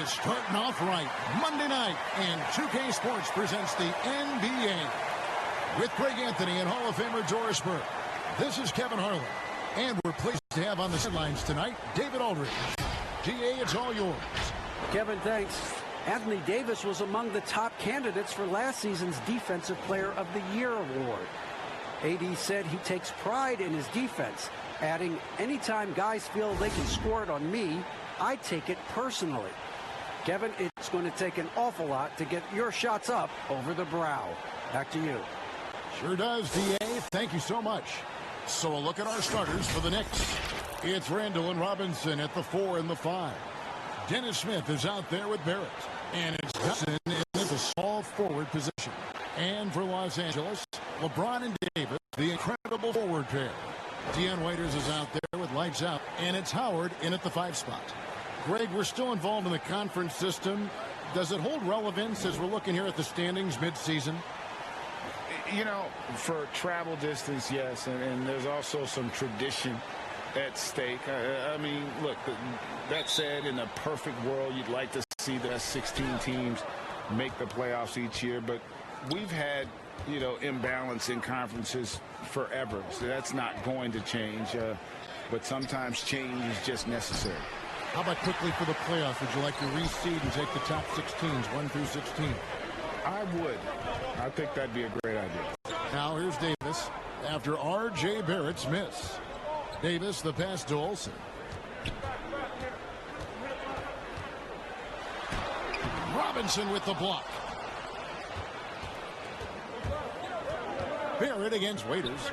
is starting off right. Monday night, and 2K Sports presents the NBA. With Greg Anthony and Hall of Famer Doris Burke. This is Kevin Harlan. And we're pleased to have on the sidelines tonight, David Aldridge. DA, it's all yours. Kevin, thanks. Anthony Davis was among the top candidates for last season's Defensive Player of the Year award. AD said he takes pride in his defense, adding, anytime guys feel they can score it on me, I take it personally. Kevin, it's going to take an awful lot to get your shots up over the brow. Back to you. Sure does, DA. Thank you so much. So a look at our starters for the Knicks. It's Randall and Robinson at the 4 and the 5. Dennis Smith is out there with Barrett. And it's Dawson in the small forward position. And for Los Angeles, LeBron and Davis, the incredible forward pair. Dion Waiters is out there with lights out. And it's Howard in at the 5 spot. Greg, we're still involved in the conference system. Does it hold relevance as we're looking here at the standings mid-season? You know, for travel distance, yes, and there's also some tradition at stake. I mean, look, that said, in a perfect world, you'd like to see the 16 teams make the playoffs each year, but we've had, you know, imbalance in conferences forever, so that's not going to change, but sometimes change is just necessary. How about quickly for the playoffs? Would you like to reseed and take the top 16s, 1 through 16? I would. I think that'd be a great idea. Now here's Davis after R.J. Barrett's miss. Davis, the pass to Olsen. Robinson with the block. Barrett against Waiters.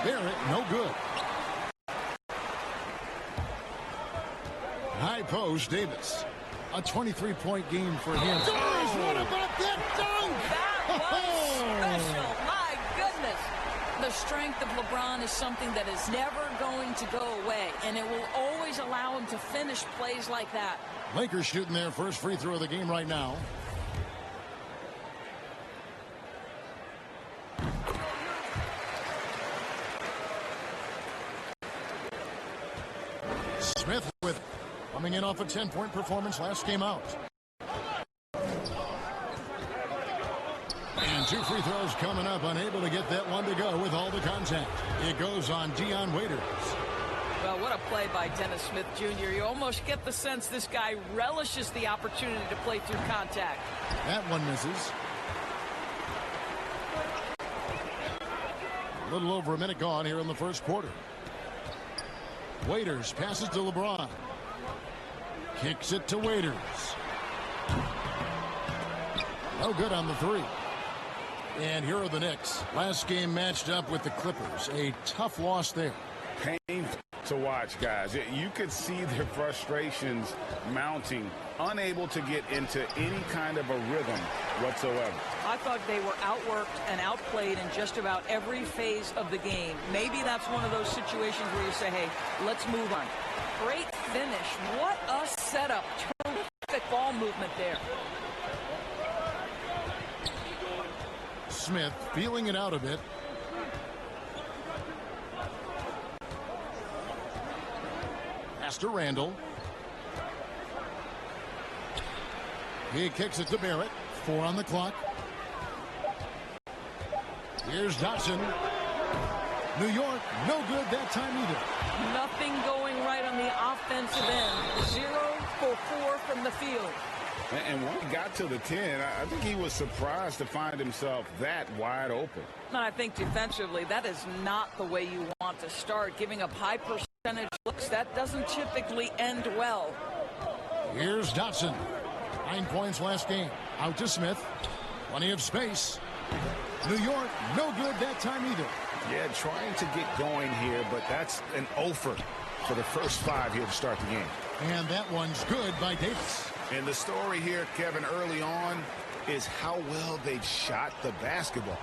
Barrett, no good. High post, Davis. A 23-point game for him. Doris, what about that dunk? That was special. My goodness. The strength of LeBron is something that is never going to go away, and it will always allow him to finish plays like that. Lakers shooting their first free throw of the game right now. Smith with coming in off a 10-point performance last game out. And 2 free throws coming up, unable to get that one to go with all the contact. It goes on Dion Waiters. Well, what a play by Dennis Smith Jr. You almost get the sense this guy relishes the opportunity to play through contact. That one misses. A little over a minute gone here in the first quarter. Waiters passes to LeBron. Kicks it to Waiters. No good on the 3. And here are the Knicks. Last game matched up with the Clippers. A tough loss there. Pain to watch, guys. You could see their frustrations mounting, unable to get into any kind of a rhythm whatsoever. I thought they were outworked and outplayed in just about every phase of the game. Maybe that's one of those situations where you say, hey, let's move on. Great finish. What a setup. Terrific ball movement there. Smith feeling it out a bit. Pass to Randall. He kicks it to Barrett. 4 on the clock. Here's Dawson. New York, no good that time either. Nothing going right on the offensive end. 0 for 4 from the field. And when he got to the 10, I think he was surprised to find himself that wide open. And I think defensively, that is not the way you want to start. Giving up high percentage looks, that doesn't typically end well. Here's Dawson. 9 points last game. Out to Smith. Plenty of space. New York, no good that time either. Yeah, trying to get going here, but that's an offer for the first 5 here to start the game. And that one's good by Davis. And the story here, Kevin, early on is how well they've shot the basketball.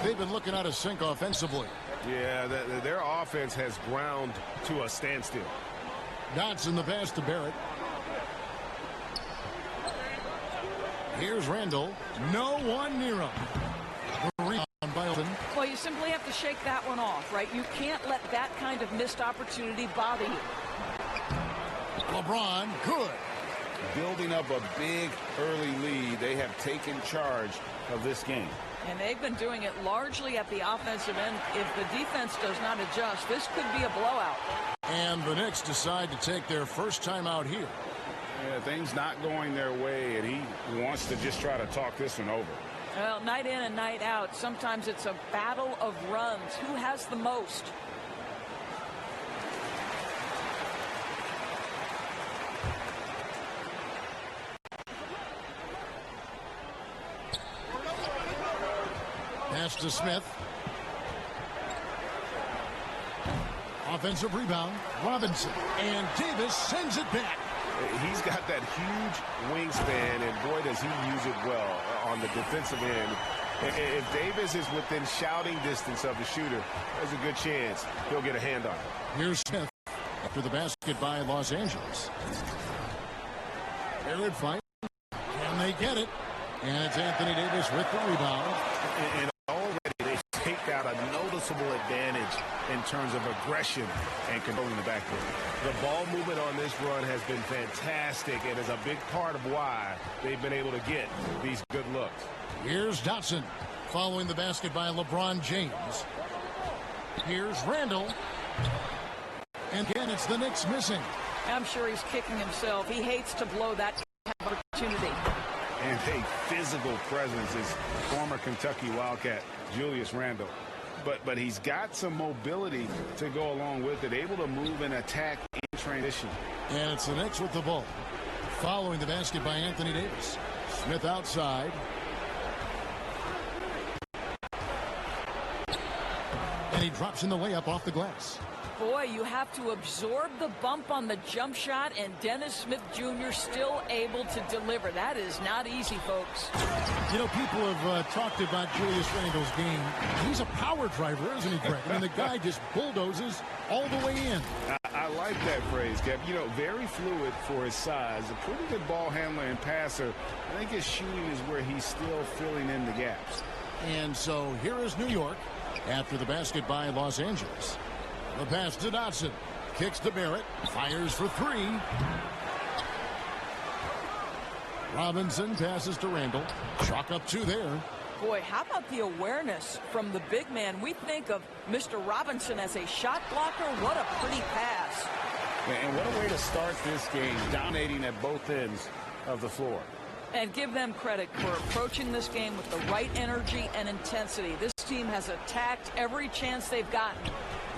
They've been looking out of sync offensively. Yeah, their offense has ground to a standstill. Dotson the pass to Barrett. Here's Randall. No one near him. Rebound by Olsen. Well, you simply have to shake that one off, right? You can't let that kind of missed opportunity bother you. LeBron, good. building up a big early lead. They have taken charge of this game. And they've been doing it largely at the offensive end. If the defense does not adjust, this could be a blowout. And the Knicks decide to take their first time out here. Yeah, things not going their way, and he wants to just try to talk this one over. Well, night in and night out, sometimes it's a battle of runs. Who has the most? Pass to Smith. Offensive rebound. Robinson. And Davis sends it back. He's got that huge wingspan, and boy, does he use it well on the defensive end. If Davis is within shouting distance of the shooter, there's a good chance he'll get a hand on it. Here's Smith after the basket by Los Angeles. Barrett fight. Can they get it? And it's Anthony Davis with the rebound. And already they take out a noticeable advantage in terms of aggression and controlling the backcourt. The ball movement on this run has been fantastic and is a big part of why they've been able to get these good looks. Here's Dotson following the basket by LeBron James. Here's Randall. And again, it's the Knicks missing. I'm sure he's kicking himself. He hates to blow that opportunity. And a physical presence is former Kentucky Wildcat Julius Randle. But he's got some mobility to go along with it, able to move and attack in transition. And it's the Knicks with the ball. Following the basket by Anthony Davis. Smith outside. And he drops in the layup off the glass. Boy, you have to absorb the bump on the jump shot, and Dennis Smith Jr. still able to deliver. That is not easy, folks. You know, people have talked about Julius Randle's game. He's a power driver, isn't he, Greg? I mean, the guy just bulldozes all the way in. I like that phrase, Kev. You know, very fluid for his size. A pretty good ball handler and passer. I think his shooting is where he's still filling in the gaps. And so here is New York after the basket by Los Angeles. The pass to Dotson. Kicks to Barrett. Fires for three. Robinson passes to Randall. Chalk up two there. Boy, how about the awareness from the big man? We think of Mr. Robinson as a shot blocker. What a pretty pass. And what a way to start this game, dominating at both ends of the floor. And give them credit for approaching this game with the right energy and intensity. This team has attacked every chance they've gotten.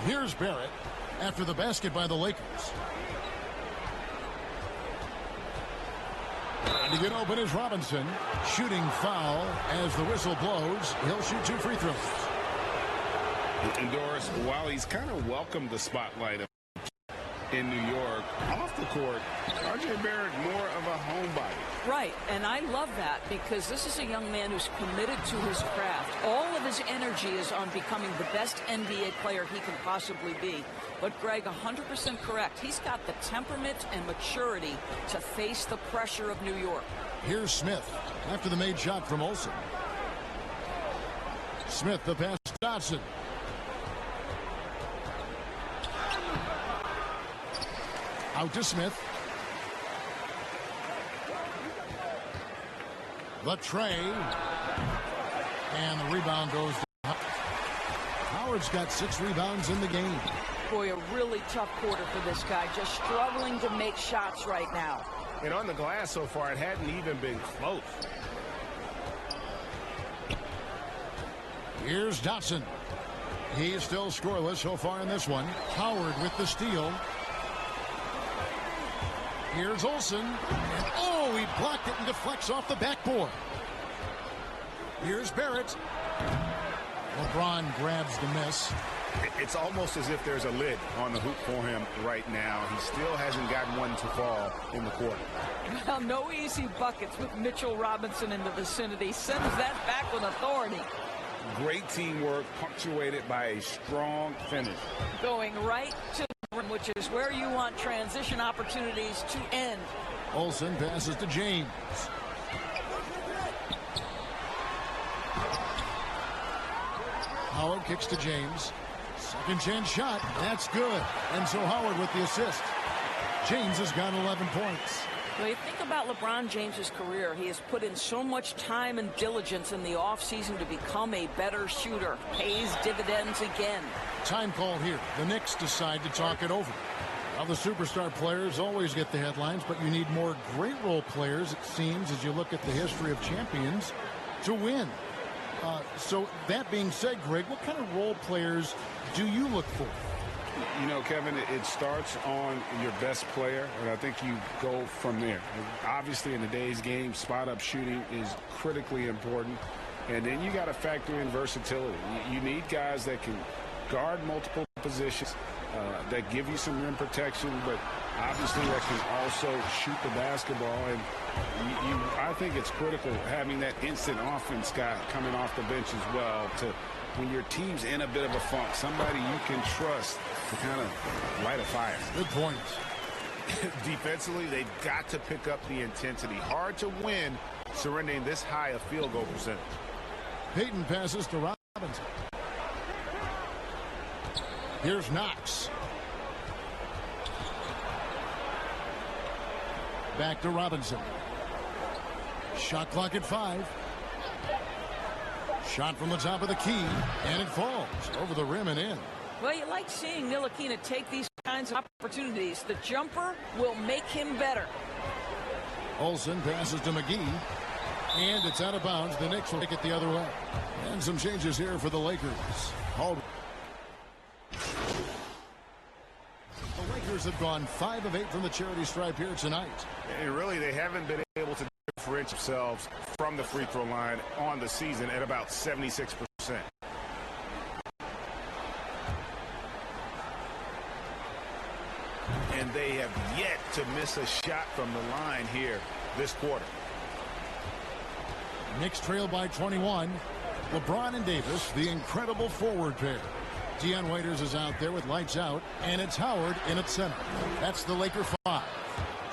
Here's Barrett after the basket by the Lakers. Trying to get open is Robinson. Shooting foul as the whistle blows. He'll shoot two free throws. And Doris, while he's kind of welcomed the spotlight in New York, off the court, R.J. Barrett more of a homebody. Right, and I love that because this is a young man who's committed to his craft. All of his energy is on becoming the best NBA player he can possibly be. But Greg, 100% correct. He's got the temperament and maturity to face the pressure of New York. Here's Smith after the made shot from Olsen. Smith, the pass to Dotson. Out to Smith. The tray. And the rebound goes to Howard's got 6 rebounds in the game. Boy, a really tough quarter for this guy. Just struggling to make shots right now. And on the glass so far, it hadn't even been close. Here's Dotson. He's still scoreless so far in this one. Howard with the steal. Here's Olsen. And oh, he blocked it and deflects off the backboard. Here's Barrett. LeBron grabs the miss. It's almost as if there's a lid on the hoop for him right now. He still hasn't gotten one to fall in the quarter. Well, no easy buckets with Mitchell Robinson in the vicinity. Sends that back with authority. Great teamwork, punctuated by a strong finish. Going right to the rim, which is where you want transition opportunities to end. Olsen passes to James. Howard kicks to James. Second chance shot. That's good. And so Howard with the assist. James has got 11 points. Well, you think about LeBron James's career. He has put in so much time and diligence in the offseason to become a better shooter. Pays dividends again. Time call here. The Knicks decide to talk it over. Well, the superstar players always get the headlines, but you need more great role players, it seems, as you look at the history of champions, to win. So that being said, Greg, what kind of role players do you look for? You know, Kevin, it starts on your best player, and I think you go from there. Obviously, in today's game, spot-up shooting is critically important, and then you got to factor in versatility. You need guys that can guard multiple positions, that give you some rim protection, but obviously that can also shoot the basketball. And I think it's critical having that instant offense guy coming off the bench as well to, when your team's in a bit of a funk, somebody you can trust to kind of light a fire. Good point. Defensively, they've got to pick up the intensity. Hard to win surrendering this high a field goal percentage. Payton passes to Robinson. Here's Knox. Back to Robinson. Shot clock at 5. Shot from the top of the key, and it falls over the rim and in. Well, you like seeing Ntilikina take these kinds of opportunities. The jumper will make him better. Olsen passes to McGee, and it's out of bounds. The Knicks will take it the other way. And some changes here for the Lakers. The Lakers have gone 5 of 8 from the charity stripe here tonight. And really, they haven't been able to differentiate themselves from the free throw line on the season at about 76%. And they have yet to miss a shot from the line here this quarter. Knicks trail by 21. LeBron and Davis, the incredible forward pair. Dion Waiters is out there with lights out, and it's Howard in at center. That's the Laker 5.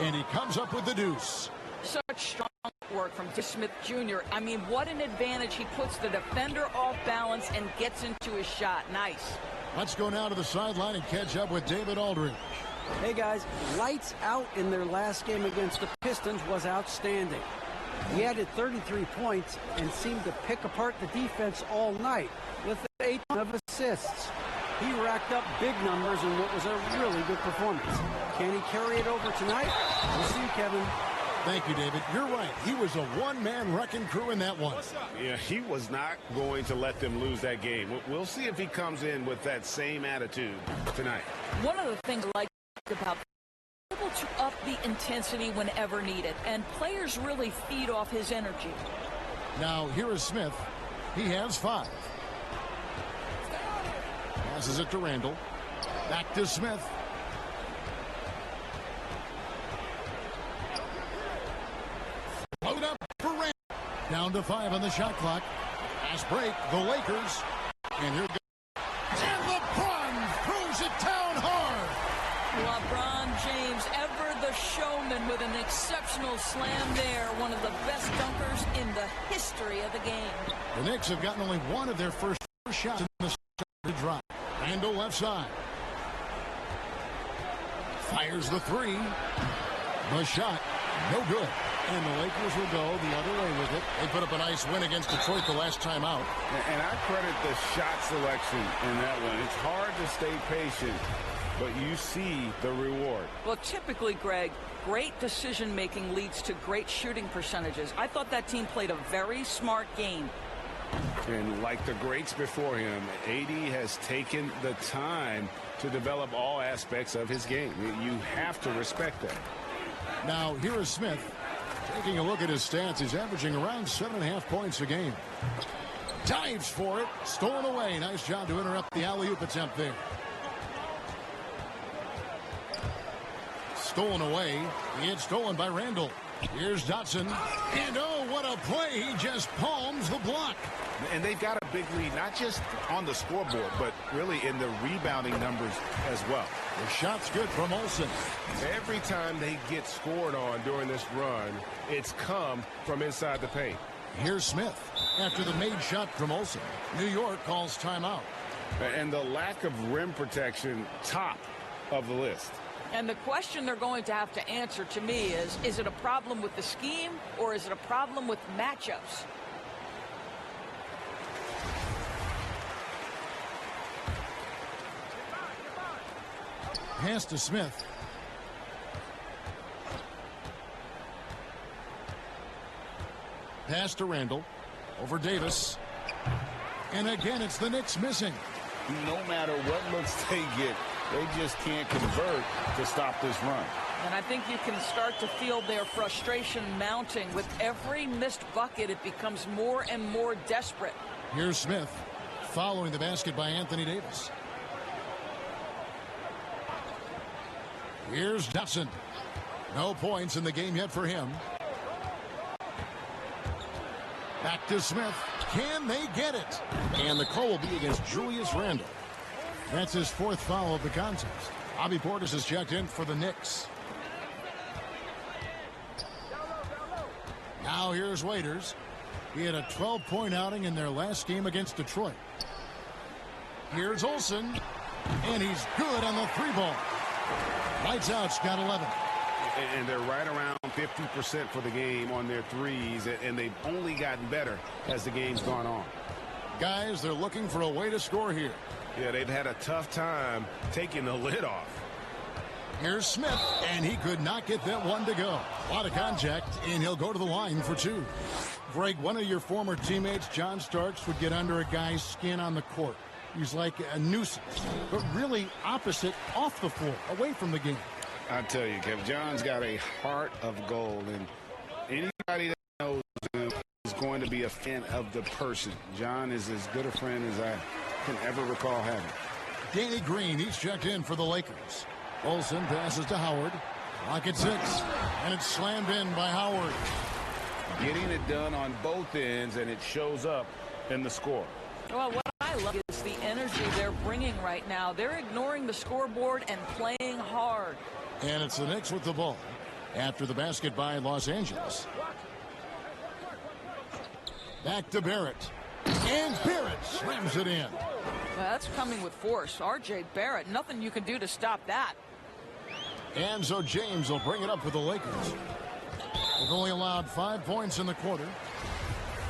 And he comes up with the deuce. Such strong work from Smith Jr. I mean, what an advantage. He puts the defender off balance and gets into his shot. Nice. Let's go now to the sideline and catch up with David Aldridge. Hey, guys, lights out in their last game against the Pistons was outstanding. He added 33 points and seemed to pick apart the defense all night with 8 of assists. He racked up big numbers in what was a really good performance. Can he carry it over tonight? We'll see, Kevin. Thank you, David. You're right. He was a one-man wrecking crew in that one. Yeah, he was not going to let them lose that game. We'll see if he comes in with that same attitude tonight. One of the things I like about able to up the intensity whenever needed, and players really feed off his energy. Now, here is Smith. He has 5. Passes it to Randall. Back to Smith. Load up for Randall. Down to 5 on the shot clock. Fast break, the Lakers. And here goes. And LeBron throws it down hard. LeBron James, ever the showman, with an exceptional slam there. One of the best dunkers in the history of the game. The Knicks have gotten only one of their first 4 shots in the starting drive. Randall left side. Fires the 3. The shot, no good. And the Lakers will go the other way with it. They put up a nice win against Detroit the last time out. And I credit the shot selection in that one. It's hard to stay patient, but you see the reward. Well, typically, Greg, great decision-making leads to great shooting percentages. I thought that team played a very smart game. And like the greats before him, AD has taken the time to develop all aspects of his game. You have to respect that. Now, here is Smith. Taking a look at his stats, he's averaging around 7.5 points a game. Dives for it. Stolen away. Nice job to interrupt the alley-oop attempt there. Stolen away. It's stolen by Randall. Here's Dotson. And oh, what a play. He just palms the block. And they've got a big lead, not just on the scoreboard, but really in the rebounding numbers as well. The shot's good from Olsen. Every time they get scored on during this run, it's come from inside the paint. Here's Smith after the made shot from Olsen. New York calls timeout. And the lack of rim protection, top of the list. And the question they're going to have to answer to me is it a problem with the scheme or is it a problem with matchups? Pass to Smith. Pass to Randall. Over Davis. And again, it's the Knicks missing. No matter what looks they get, they just can't convert to stop this run. And I think you can start to feel their frustration mounting. With every missed bucket, it becomes more and more desperate. Here's Smith following the basket by Anthony Davis. Here's Dotson. No points in the game yet for him. Back to Smith. Can they get it? And the call will be against Julius Randle. That's his fourth foul of the contest. Bobby Portis has checked in for the Knicks. Now here's Waiters. He had a 12-point outing in their last game against Detroit. Here's Olsen. And he's good on the three ball. Lights out's got 11. And they're right around 50% for the game on their threes, and they've only gotten better as the game's gone on. Guys, they're looking for a way to score here. Yeah, they've had a tough time taking the lid off. Here's Smith, and he could not get that one to go. A lot of contact, and he'll go to the line for two. Greg, one of your former teammates, John Starks, would get under a guy's skin on the court. He's like a nuisance, but really opposite off the floor, away from the game. I tell you, Kev, John's got a heart of gold, and anybody that knows him is going to be a fan of the person. John is as good a friend as I can ever recall having. Danny Green, he's checked in for the Lakers. Olsen passes to Howard. Clock at 6, and it's slammed in by Howard. Getting it done on both ends, and it shows up in the score. Well, what I love is the energy they're bringing right now. They're ignoring the scoreboard and playing hard. And it's the Knicks with the ball after the basket by Los Angeles. Back to Barrett. And Barrett slams it in. Well, that's coming with force. R.J. Barrett, nothing you can do to stop that. And so James will bring it up for the Lakers. They've only allowed 5 points in the quarter.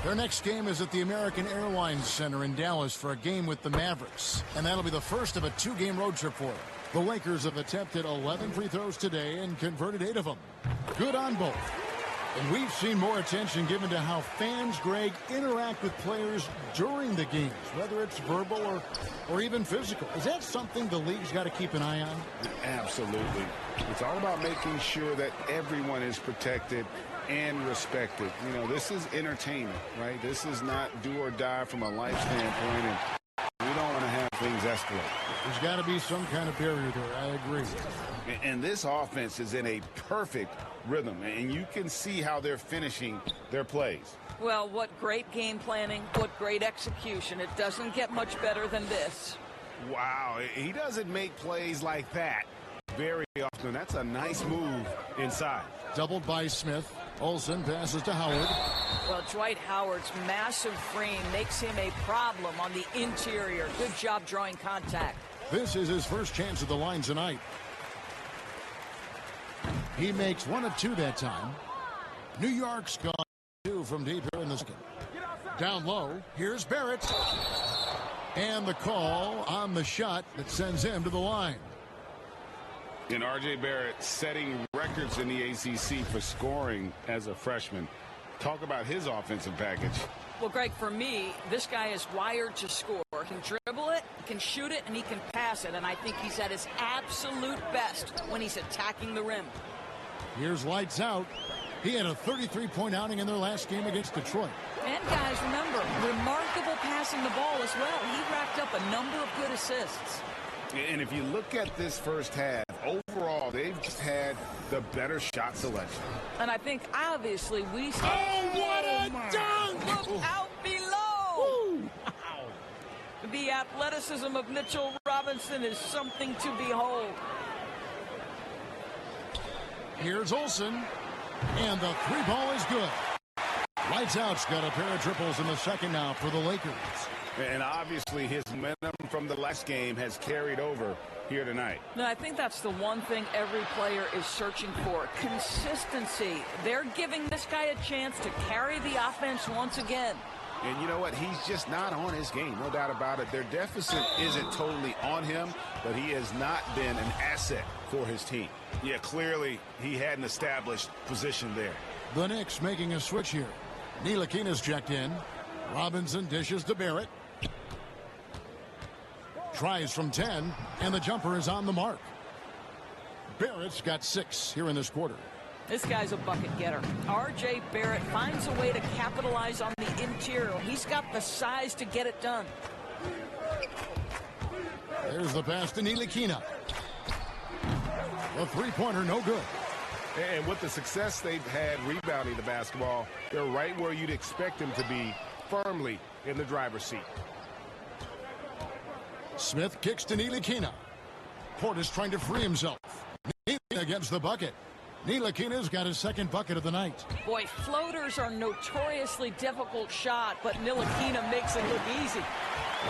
Their next game is at the American Airlines Center in Dallas for a game with the Mavericks. And that'll be the first of a 2-game road trip for them. The Lakers have attempted 11 free throws today and converted 8 of them. Good on both. And we've seen more attention given to how fans, Greg, interact with players during the games, whether it's verbal or even physical. Is that something the league's got to keep an eye on? Absolutely. It's all about making sure that everyone is protected and respected. You know, this is entertainment, right? This is not do or die from a life standpoint, and we don't want to have things escalate. There's got to be some kind of barrier there. I agree. And this offense is in a perfect rhythm, and you can see how they're finishing their plays. Well, what great game planning, what great execution. It doesn't get much better than this. Wow, he doesn't make plays like that very often. That's a nice move inside. Doubled by Smith. Olsen passes to Howard. Well, Dwight Howard's massive frame makes him a problem on the interior. Good job drawing contact. This is his first chance at the line tonight. He makes 1 of 2 that time. New York's gone 2 from deep here in the second. Down low, here's Barrett. And the call on the shot that sends him to the line. And R.J. Barrett setting records in the ACC for scoring as a freshman. Talk about his offensive package. Well, Greg, for me, this guy is wired to score. He can dribble it, he can shoot it, and he can pass it. And I think he's at his absolute best when he's attacking the rim. Here's lights out. He had a 33-point outing in their last game against Detroit. And guys, remember, remarkable passing the ball as well. He racked up a number of good assists. And if you look at this first half, overall, they've just had the better shot selection. And I think, obviously, we... Oh, what a dunk! Look out below! Wow. The athleticism of Mitchell Robinson is something to behold. Here's Olsen. And the 3-ball is good. Lights out's got a pair of triples in the second now for the Lakers. And obviously his momentum from the last game has carried over here tonight. No, I think that's the one thing every player is searching for, consistency. They're giving this guy a chance to carry the offense once again. And you know what? He's just not on his game, no doubt about it. Their deficit isn't totally on him, but he has not been an asset for his team. Yeah, clearly he had an established position there. The Knicks making a switch here. Ntilikina's checked in. Robinson dishes to Barrett. Tries from 10, and the jumper is on the mark. Barrett's got 6 here in this quarter. This guy's a bucket getter. R.J. Barrett finds a way to capitalize on the interior. He's got the size to get it done. There's the pass to Ntilikina. The three-pointer, no good. And with the success they've had rebounding the basketball, they're right where you'd expect them to be, firmly in the driver's seat. Smith kicks to Ntilikina. Portis trying to free himself. Ntilikina gets the bucket. Ntilikina's got his second bucket of the night. Boy, floaters are notoriously difficult shot, but Ntilikina makes it look easy.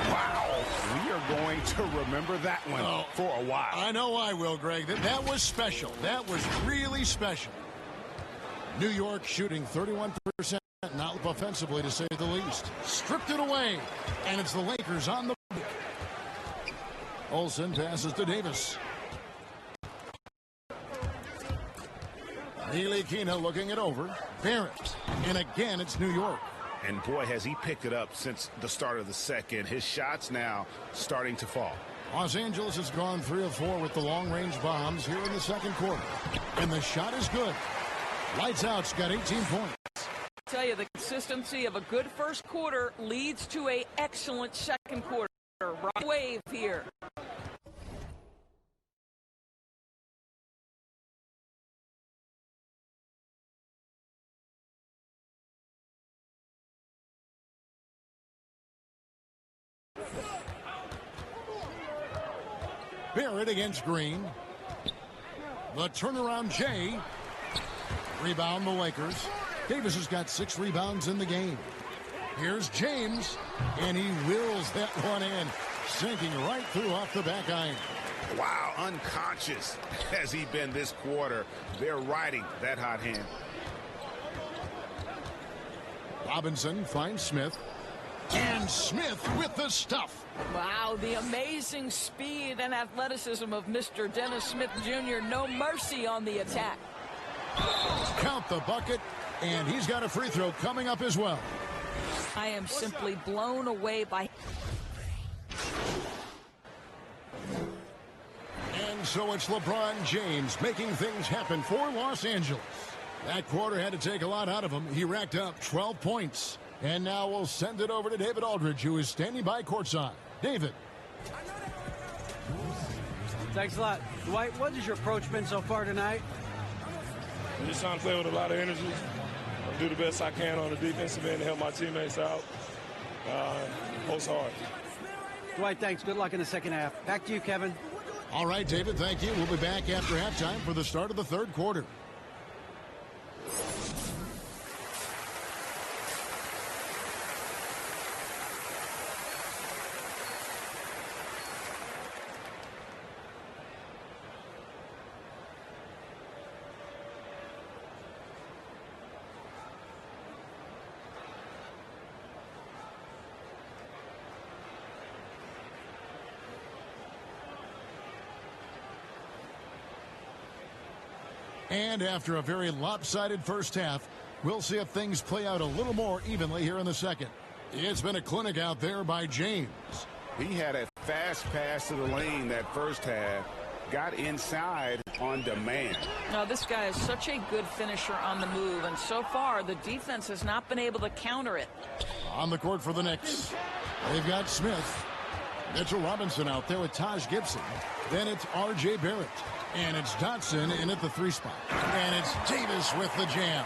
Wow, we are going to remember that one for a while. I know I will, Greg. That was special. That was really special. New York shooting 31%, not offensively to say the least. Stripped it away, and it's the Lakers on the break. Olsen passes to Davis. Ntilikina looking it over. Barrett. And again, it's New York. And boy, has he picked it up since the start of the second. His shots now starting to fall. Los Angeles has gone 3 of 4 with the long-range bombs here in the second quarter. And the shot is good. Lights out's got 18 points. I tell you, the consistency of a good first quarter leads to an excellent second quarter. Right wave here. Barrett against Green. The turnaround Jay. Rebound the Lakers. Davis has got 6 rebounds in the game. Here's James, and he wills that one in, sinking right through off the back iron. Wow, unconscious has he been this quarter. They're riding that hot hand. Robinson finds Smith. And Smith with the stuff. Wow, the amazing speed and athleticism of Mr. Dennis Smith Jr. No mercy on the attack. Count the bucket, and he's got a free throw coming up as well. I am simply blown away by... And so it's LeBron James making things happen for Los Angeles. That quarter had to take a lot out of him. He racked up 12 points. And now we'll send it over to David Aldridge, who is standing by courtside. David. Thanks a lot. Dwight, what has your approach been so far tonight? I'm just trying to play with a lot of energy. I'll do the best I can on the defensive end to help my teammates out. Post hard. Dwight, thanks. Good luck in the second half. Back to you, Kevin. All right, David, thank you. We'll be back after halftime for the start of the third quarter. And after a very lopsided first half, we'll see if things play out a little more evenly here in the second. It's been a clinic out there by James. He had a fast pass to the lane that first half. Got inside on demand. Now, this guy is such a good finisher on the move, and so far the defense has not been able to counter it. On the court for the Knicks, they've got Smith. Mitchell Robinson out there with Taj Gibson. Then it's R.J. Barrett. And it's Dotson in at the 3 spot. And it's Davis with the jam.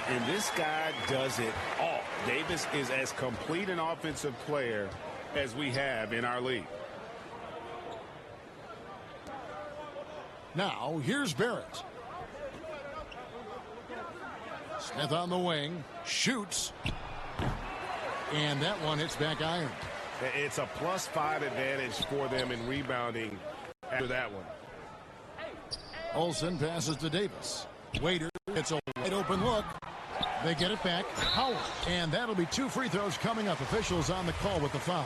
And this guy does it all. Davis is as complete an offensive player as we have in our league. Now, here's Barrett. Smith on the wing. Shoots. And that one hits back iron. It's a +5 advantage for them in rebounding after that one. Olsen passes to Davis. Waiter, it's a wide open look. They get it back. Howard. And that'll be 2 free throws coming up. Officials on the call with the foul.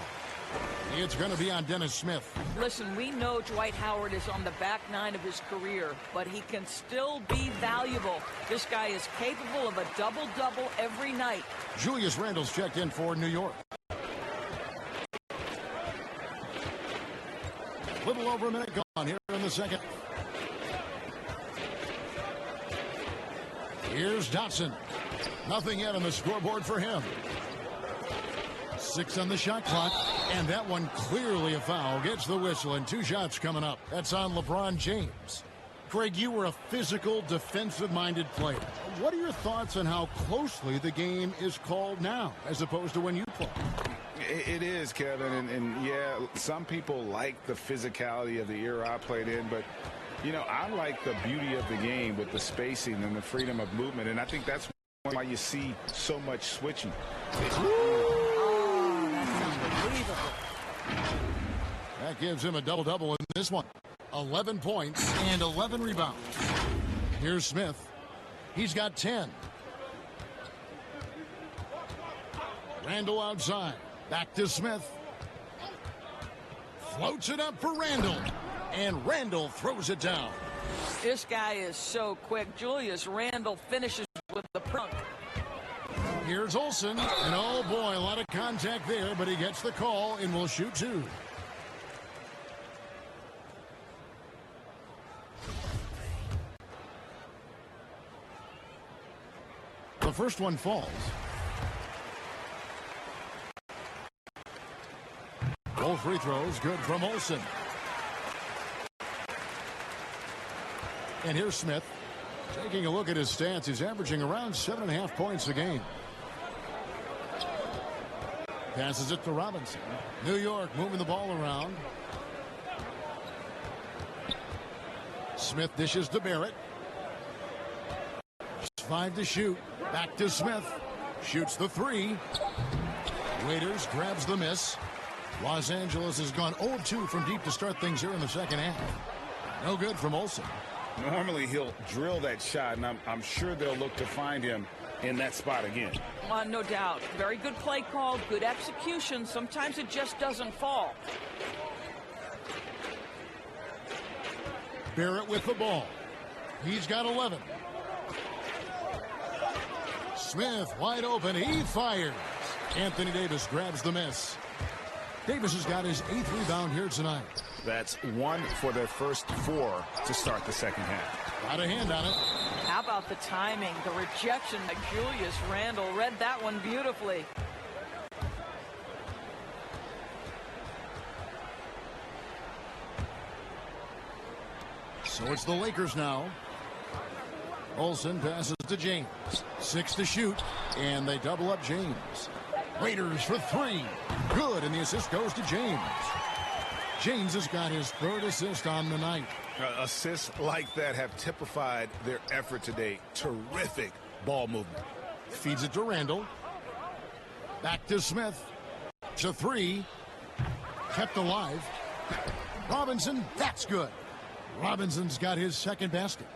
It's going to be on Dennis Smith. Listen, we know Dwight Howard is on the back 9 of his career, but he can still be valuable. This guy is capable of a double-double every night. Julius Randle's checked in for New York. Little over a minute gone here in the second. Here's Dotson. Nothing yet on the scoreboard for him. 6 on the shot clock, and that one clearly a foul. Gets the whistle, and 2 shots coming up. That's on LeBron James. Craig, you were a physical, defensive-minded player. What are your thoughts on how closely the game is called now, as opposed to when you played? It is, Kevin, and yeah, some people like the physicality of the era I played in, but you know, I like the beauty of the game with the spacing and the freedom of movement, and I think that's why you see so much switching. That gives him a double-double in this one. 11 points and 11 rebounds. Here's Smith. He's got 10. Randle outside. Back to Smith. Floats it up for Randle. And Randle throws it down. This guy is so quick. Julius Randle finishes with the prunk. Here's Olsen. And oh boy, a lot of contact there, but he gets the call and will shoot 2. The first one falls. Both free throws good from Olsen. And here's Smith. Taking a look at his stats, he's averaging around 7.5 points a game. Passes it to Robinson. New York moving the ball around. Smith dishes to Barrett. 5 to shoot. Back to Smith. Shoots the 3. Waiters grabs the miss. Los Angeles has gone 0-2 from deep to start things here in the second half. No good from Olsen. Normally he'll drill that shot, and I'm sure they'll look to find him in that spot again. No doubt. Very good play call, good execution. Sometimes it just doesn't fall. Barrett with the ball. He's got 11. Smith wide open. He fires. Anthony Davis grabs the miss. Davis has got his 8th rebound here tonight. That's 1 for their first 4 to start the second half. Got a hand on it. How about the timing, the rejection by Julius Randle? Read that one beautifully. So it's the Lakers now. Olsen passes to James. 6 to shoot, and they double up James. Raiders for 3. Good, and the assist goes to James. James has got his 3rd assist on the night. Assists like that have typified their effort today. Terrific ball movement. Feeds it to Randle. Back to Smith. To 3. Kept alive. Robinson, that's good. Robinson's got his 2nd basket.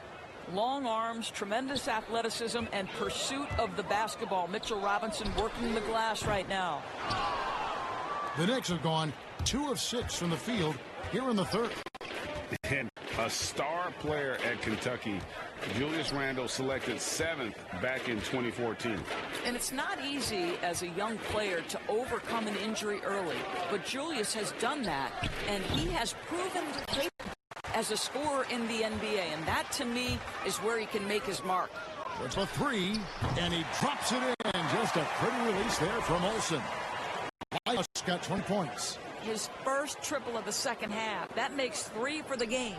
Long arms, tremendous athleticism, and pursuit of the basketball. Mitchell Robinson working the glass right now. The Knicks have gone 2 of 6 from the field here in the 3rd. And a star player at Kentucky, Julius Randle, selected 7th back in 2014. And it's not easy as a young player to overcome an injury early, but Julius has done that, and he has proven capable as a scorer in the NBA, and that to me is where he can make his mark. It's a 3, and he drops it in. Just a pretty release there from Olsen. Elias got 20 points. His first triple of the second half. That makes 3 for the game.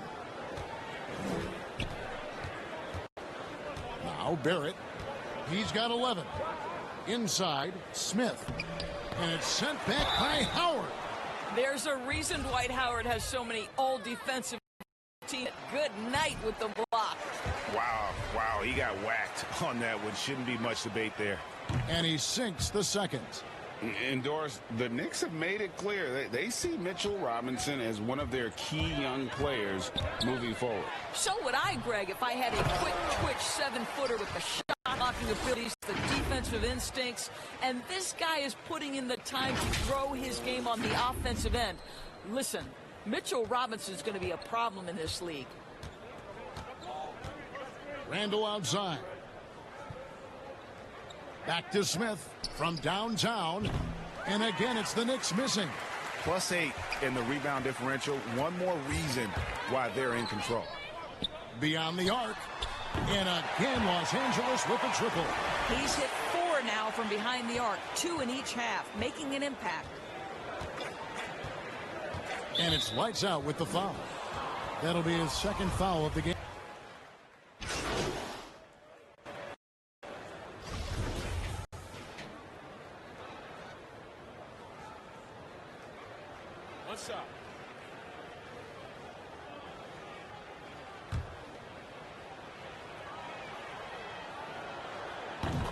Now Barrett. He's got 11. Inside, Smith. And it's sent back by Howard. There's a reason Dwight Howard has so many all-defensive teams. Good night with the block. Wow, he got whacked on that one. Shouldn't be much debate there. And he sinks the 2nd. Endorse, the Knicks have made it clear they see Mitchell Robinson as one of their key young players moving forward. So would I, Greg, if I had a quick twitch 7-footer with the shot blocking abilities, the defensive instincts, and this guy is putting in the time to grow his game on the offensive end. Listen, Mitchell Robinson is going to be a problem in this league. Randall outside. Back to Smith from downtown. And again, it's the Knicks missing. +8 in the rebound differential. One more reason why they're in control. Beyond the arc. And again, Los Angeles with a triple. He's hit 4 now from behind the arc, 2 in each half, making an impact. And it's lights out with the foul. That'll be his second foul of the game. What's up?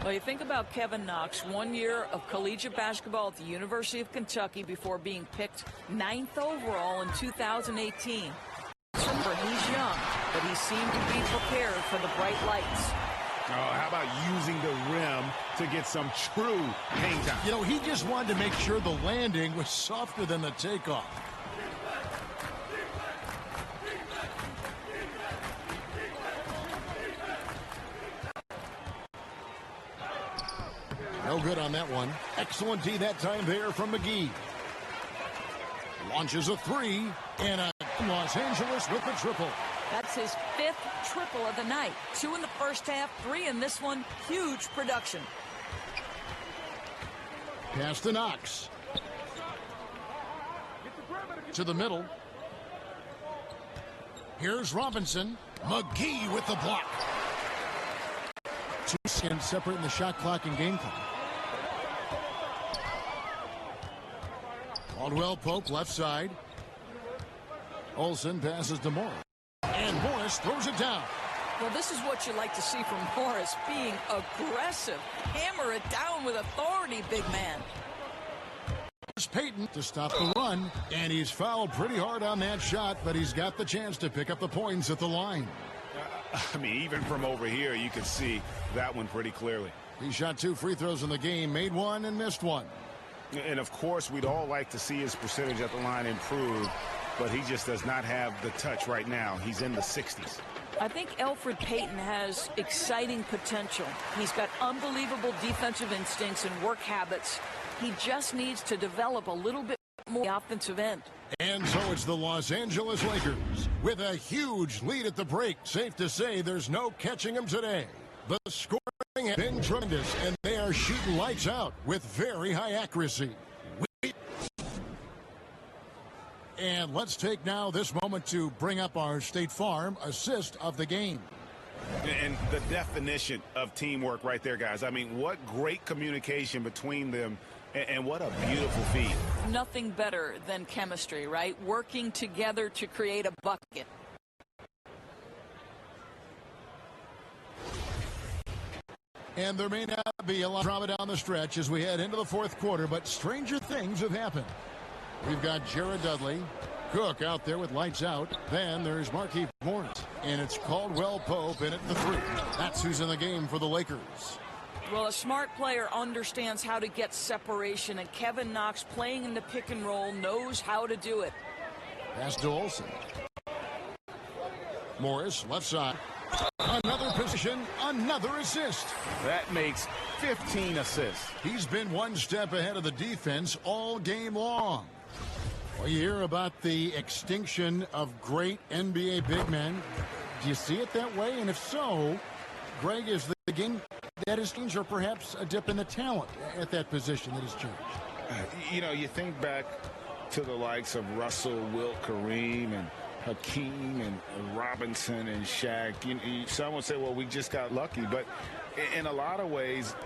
Well, you think about Kevin Knox, 1 year of collegiate basketball at the University of Kentucky before being picked 9th overall in 2018. Remember, he's young, but he seemed to be prepared for the bright lights. Oh, how about using the rim to get some true hang time? You know, he just wanted to make sure the landing was softer than the takeoff. No good on that one. Excellent D that time there from McGee. Launches a 3, and Los Angeles with the triple. That's his 5th triple of the night. 2 in the first half, 3 in this one. Huge production. Pass to Knox. To the middle. Here's Robinson. McGee with the block. 2 seconds separating the shot clock and game clock. Caldwell Pope left side. Olsen passes to Morris. And Morris throws it down. Well, this is what you like to see from Morris, being aggressive. Hammer it down with authority, big man. Here's Payton to stop the run. And he's fouled pretty hard on that shot, but he's got the chance to pick up the points at the line. I mean, even from over here, you can see that one pretty clearly. He shot 2 free throws in the game, made 1 and missed 1. And, of course, we'd all like to see his percentage at the line improve, but he just does not have the touch right now. He's in the 60s. I think Elfrid Payton has exciting potential. He's got unbelievable defensive instincts and work habits. He just needs to develop a little bit more offensive end. And so it's the Los Angeles Lakers with a huge lead at the break. Safe to say there's no catching them today. The scoring has been tremendous, and they are shooting lights out with very high accuracy. And let's take now this moment to bring up our State Farm assist of the game. And the definition of teamwork right there, guys. I mean, what great communication between them, and what a beautiful feed. Nothing better than chemistry, right? Working together to create a bucket. And there may not be a lot of drama down the stretch as we head into the fourth quarter, but stranger things have happened. We've got Jared Dudley, Cook out there with lights out. Then there's Markieff Morris, and it's Caldwell Pope in at the 3. That's who's in the game for the Lakers. Well, a smart player understands how to get separation, and Kevin Knox, playing in the pick and roll, knows how to do it. Pass to Olsen. Morris, left side. Another position, another assist. That makes 15 assists. He's been one step ahead of the defense all game long. Well, you hear about the extinction of great NBA big men. Do you see it that way? And if so, Greg, is the game that has changed, or perhaps a dip in the talent at that position that has changed? You know, you think back to the likes of Russell, Wilt, Kareem, and Hakeem, and Robinson, and Shaq. Some would say, well, we just got lucky. But in a lot of ways,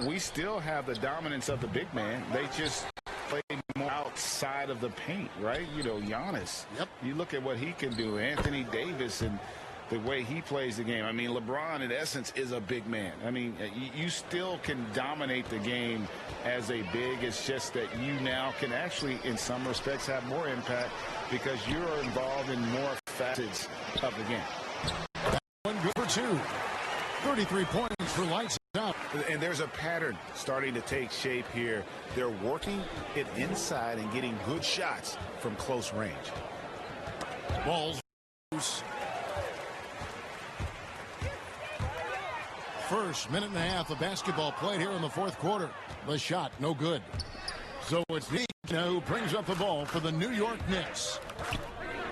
we still have the dominance of the big man. They just play more outside of the paint, right? You know, Giannis. Yep. You look at what he can do. Anthony Davis, and the way he plays the game. I mean, LeBron, in essence, is a big man. I mean, you still can dominate the game as a big. It's just that you now can actually, in some respects, have more impact because you're involved in more facets of the game. One good for two. 33 points for lights out. And there's a pattern starting to take shape here. They're working it inside and getting good shots from close range. Balls loose. First minute and a half of basketball played here in the fourth quarter. The shot, no good. So it's Nina who brings up the ball for the New York Knicks.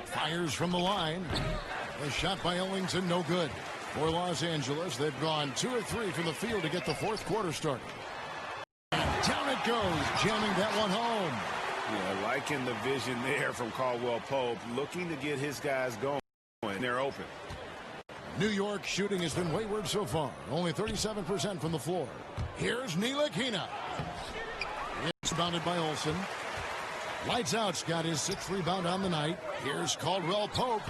Fires from the line. The shot by Ellington, no good. For Los Angeles, they've gone 2 or 3 from the field to get the fourth quarter started. And down it goes, jamming that one home. Yeah, liking the vision there from Caldwell Pope, looking to get his guys going. They're open. New York shooting has been wayward so far. Only 37% from the floor. Here's Ntilikina. It's rebounded by Olsen. Lights out's got his 6th rebound on the night. Here's Caldwell Pope.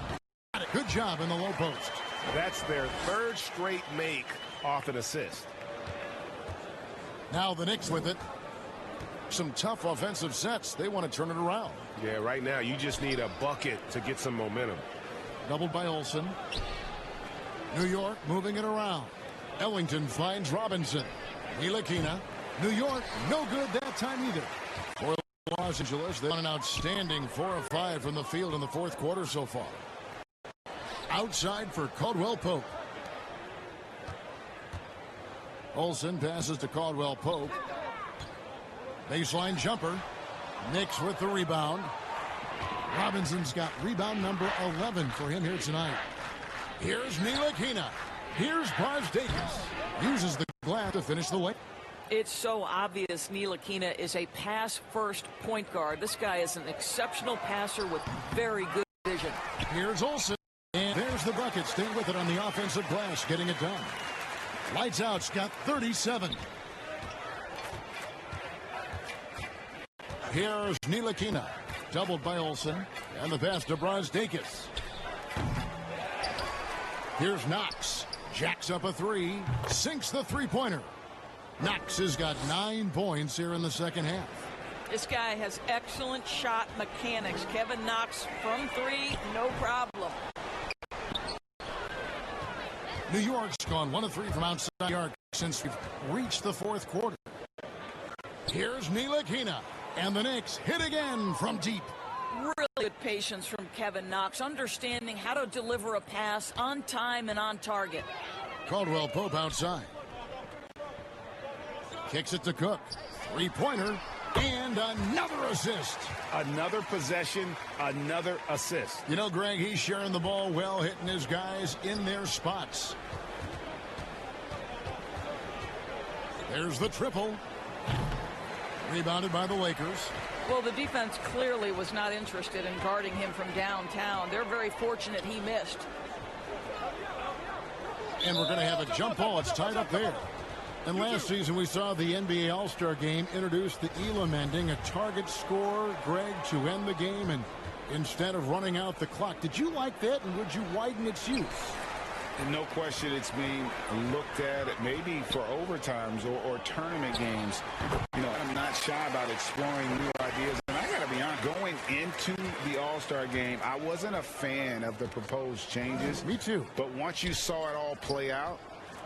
Good job in the low post. That's their 3rd straight make off an assist. Now the Knicks with it. Some tough offensive sets. They want to turn it around. Yeah, right now you just need a bucket to get some momentum. Doubled by Olsen. New York moving it around. Ellington finds Robinson. Ntilikina. New York, no good that time either. For Los Angeles, they won an outstanding 4 of 5 from the field in the fourth quarter so far. Outside for Caldwell Pope. Olsen passes to Caldwell Pope. Baseline jumper. Knicks with the rebound. Robinson's got rebound number 11 for him here tonight. Here's Ntilikina. Here's Davis. Uses the glass to finish the way. It's so obvious Ntilikina is a pass-first point guard. This guy is an exceptional passer with very good vision. Here's Olsen. And there's the bucket. Stay with it on the offensive glass, getting it done. Lights out's got 37. Here's Ntilikina. Doubled by Olsen. And the pass to Davis. Here's Knox. Jacks up a 3. Sinks the three-pointer. Knox has got 9 points here in the second half. This guy has excellent shot mechanics. Kevin Knox from 3, no problem. New York's gone 1 of 3 from outside the arc since we've reached the fourth quarter. Here's Ntilikina. And the Knicks hit again from deep. Really good patience from Kevin Knox, understanding how to deliver a pass on time and on target. Caldwell Pope outside. Kicks it to Cook. 3-pointer. And another assist. Another possession, another assist. You know, Greg, he's sharing the ball well, hitting his guys in their spots. There's the triple. Rebounded by the Lakers. Well, the defense clearly was not interested in guarding him from downtown. They're very fortunate he missed. And we're going to have a jump ball. It's tied up there. And last season we saw the NBA All-Star Game introduce the Elam ending, a target score, Greg, to end the game, and instead of running out the clock. Did you like that, and would you widen its use? And no question it's being looked at maybe for overtimes or tournament games. You know, I'm not shy about exploring new ideas. And I got to be honest, going into the All-Star Game, I wasn't a fan of the proposed changes. Me too. But once you saw it all play out,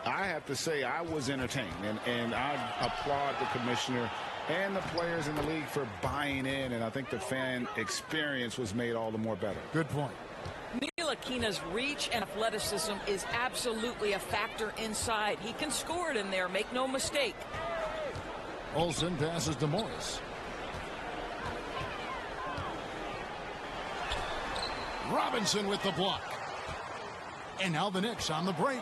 I have to say I was entertained. And I applaud the commissioner and the players in the league for buying in. And I think the fan experience was made all the more better. Good point. Ntilikina's reach and athleticism is absolutely a factor inside. He can score it in there, make no mistake. Olsen passes to Morris. Robinson with the block. And now the Knicks on the break.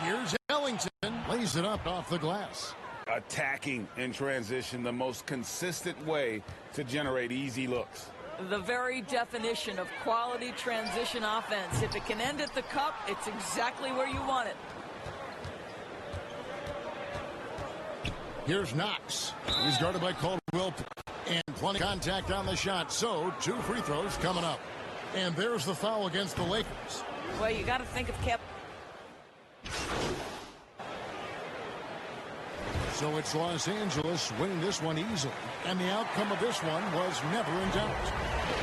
Here's Ellington. Lays it up off the glass. Attacking in transition, the most consistent way to generate easy looks. The very definition of quality transition offense. If it can end at the cup, it's exactly where you want it. Here's Knox. He's guarded by Caldwell. And plenty of contact on the shot. So 2 free throws coming up. And there's the foul against the Lakers. Well, you got to think of Kevin. So it's Los Angeles winning this one easily. And the outcome of this one was never in doubt.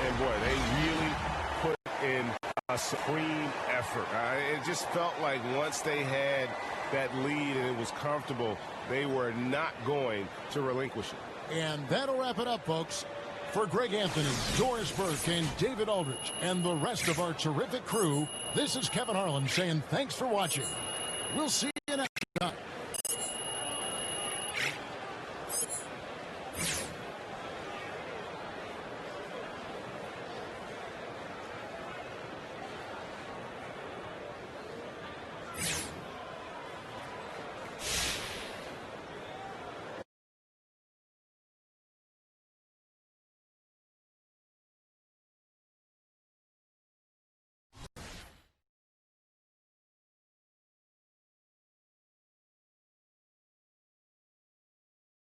And boy, they really put in a supreme effort. It just felt like once they had that lead and it was comfortable, they were not going to relinquish it. And that'll wrap it up, folks. For Greg Anthony, Doris Burke, and David Aldridge, and the rest of our terrific crew, this is Kevin Harlan saying thanks for watching. We'll see you next time.